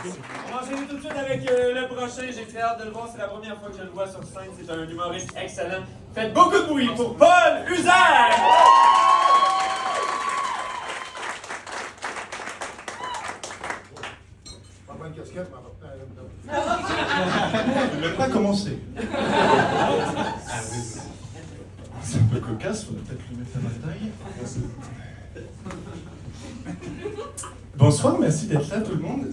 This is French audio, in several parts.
On va enchaîner tout de suite avec le prochain. J'ai très hâte de le voir. C'est la première fois que je le vois sur scène. C'est un humoriste excellent. Faites beaucoup de bruit pour Paul Usain! Pas de casquette, mais Je ne vais pas commencer. C'est un peu cocasse, faudrait peut-être le mettre à ma taille. Bonsoir, merci d'être là tout le monde.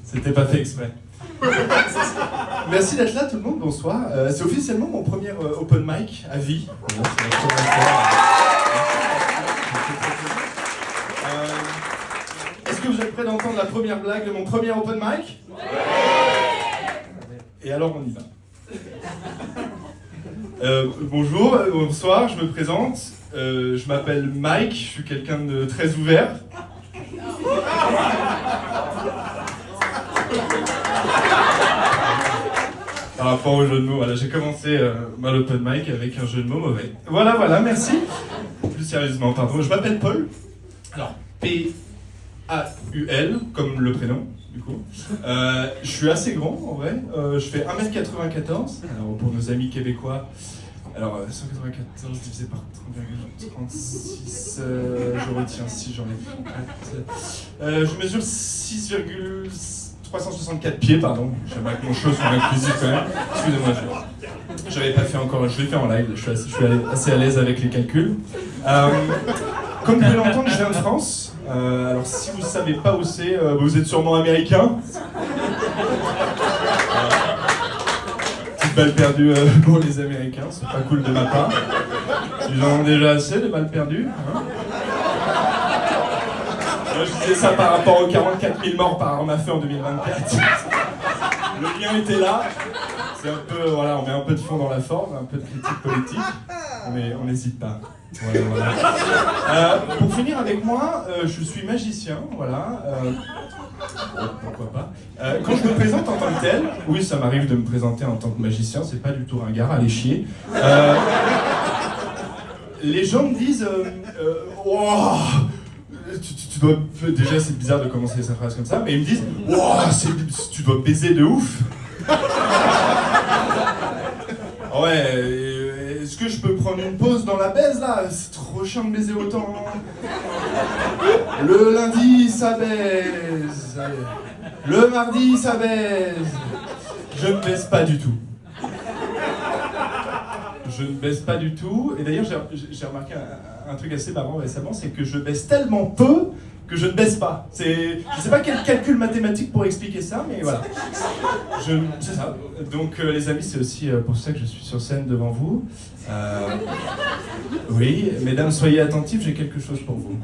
C'était pas fait exprès. Merci d'être là tout le monde, bonsoir. C'est officiellement mon premier open mic à vie. Bon, c'est la première fois. Est-ce que vous êtes prêts d'entendre la première blague de mon premier open mic? Et alors on y va. Bonjour, bonsoir, je me présente. Je m'appelle Mike, je suis quelqu'un de très ouvert. Par rapport au jeu de mots, voilà, j'ai commencé l'open mic avec un jeu de mots mauvais. Voilà, merci. Plus sérieusement, pardon, je m'appelle Paul. Alors, P-A-U-L, comme le prénom, du coup. Je suis assez grand, en vrai. Je fais 1m94. Alors, pour nos amis québécois, alors 194 divisé par 30,36, je retiens 6, j'enlève 4. Je mesure 6,364 pieds, pardon. J'aimerais que mon show soit inclusif quand même. Excusez-moi, je l'avais pas fait encore, je l'ai fait en live, je suis assez à l'aise avec les calculs. Comme vous pouvez l'entendre, je viens de France. Alors si vous ne savez pas où c'est, vous êtes sûrement américain. Petite balle perdue pour les Américains, c'est pas cool de ma part. Ils en ont déjà assez de balles perdues. Hein. Moi, je disais ça par rapport aux 44 000 morts par arme à feu en 2024. Le lien était là. C'est un peu, voilà, on met un peu de fond dans la forme, un peu de critique politique, mais on n'hésite pas. Voilà. Pour finir avec moi, je suis magicien, voilà. Pourquoi pas. Quand je me présente en tant que tel, oui, ça m'arrive de me présenter en tant que magicien, c'est pas du tout ringard, allez chier. Les gens me disent, wow, tu dois, déjà c'est bizarre de commencer sa phrase comme ça, mais ils me disent, wow, tu dois baiser de ouf. Ouais. Est-ce que je peux prendre une pause dans la baise là? C'est trop chiant de baiser autant. Le lundi ça baise. Le mardi ça baise. Je ne baise pas du tout. Je ne baise pas du tout. Et d'ailleurs j'ai remarqué un truc assez marrant récemment, c'est que je baise tellement peu que je ne baisse pas. Je ne sais pas quel calcul mathématique pour expliquer ça, mais voilà. C'est ça. Donc les amis, c'est aussi pour ça que je suis sur scène devant vous. Oui, mesdames, soyez attentifs, j'ai quelque chose pour vous.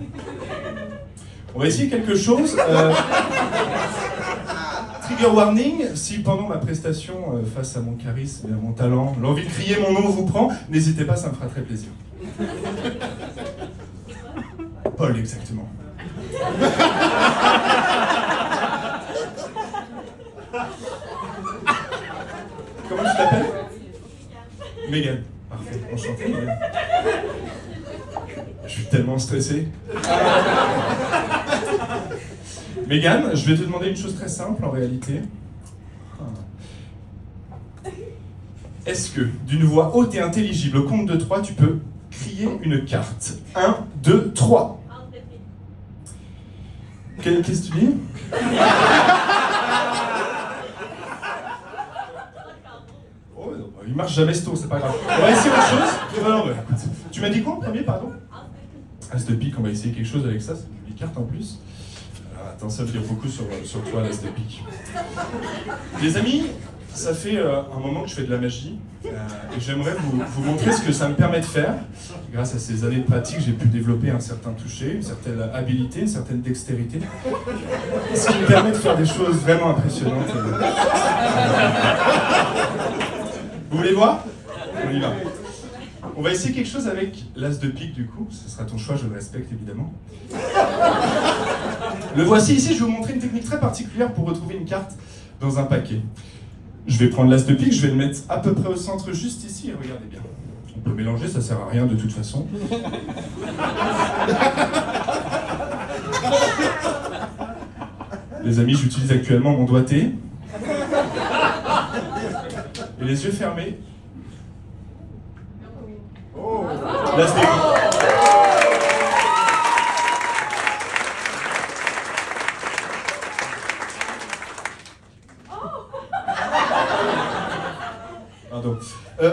On va essayer quelque chose. Trigger warning, si pendant ma prestation, face à mon charisme et à mon talent, l'envie de crier mon nom vous prend, n'hésitez pas, ça me fera très plaisir. Paul, exactement. Comment tu t'appelles? Megan. Parfait, enchanté Megan. Je suis tellement stressé. Megan, je vais te demander une chose très simple en réalité. Est-ce que, d'une voix haute et intelligible, au compte de 3, tu peux crier une carte? 1, 2, 3. Qu'est-ce que tu dis? Oh, non, il marche jamais ce tour, c'est pas grave. On va essayer autre chose. Non, bah, écoute. Tu m'as dit quoi en premier, pardon? As de pique, on va essayer quelque chose avec ça, c'est une carte en plus. Alors, attends, ça veut dire beaucoup sur toi, l'as de pique. Les amis, ça fait un moment que je fais de la magie et j'aimerais vous montrer ce que ça me permet de faire. Grâce à ces années de pratique, j'ai pu développer un certain toucher, une certaine habilité, une certaine dextérité. Ce qui me permet de faire des choses vraiment impressionnantes. Vous voulez voir? On y va. On va essayer quelque chose avec l'as de pique du coup. Ce sera ton choix, je le respecte évidemment. Le voici ici, je vais vous montrer une technique très particulière pour retrouver une carte dans un paquet. Je vais prendre l'as de pique, je vais le mettre à peu près au centre, juste ici, et regardez bien. On peut mélanger, ça sert à rien de toute façon. Les amis, j'utilise actuellement mon doigté. Et les yeux fermés. Oh. Là, c'était... Pardon.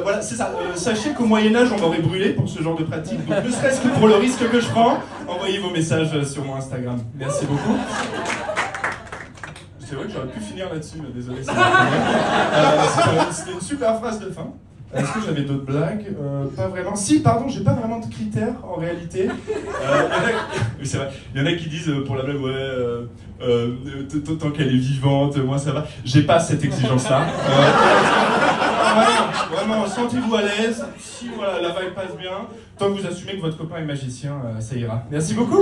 Voilà, c'est ça. Sachez qu'au Moyen-Âge, on m'aurait brûlé pour ce genre de pratique. Donc, ne serait-ce que pour le risque que je prends, envoyez vos messages sur mon Instagram. Merci beaucoup. C'est vrai que j'aurais pu finir là-dessus, désolé. C'était une super phrase de fin. Est-ce que j'avais d'autres blagues? Pas vraiment. Si, pardon, j'ai pas vraiment de critères en réalité. Oui, c'est vrai. Il y en a qui disent pour la blague, ouais, tant qu'elle est vivante, moi ça va. J'ai pas cette exigence-là. Vraiment, sentez-vous à l'aise. Si voilà, la vibe passe bien, tant que vous assumez que votre copain est magicien, ça ira. Merci beaucoup.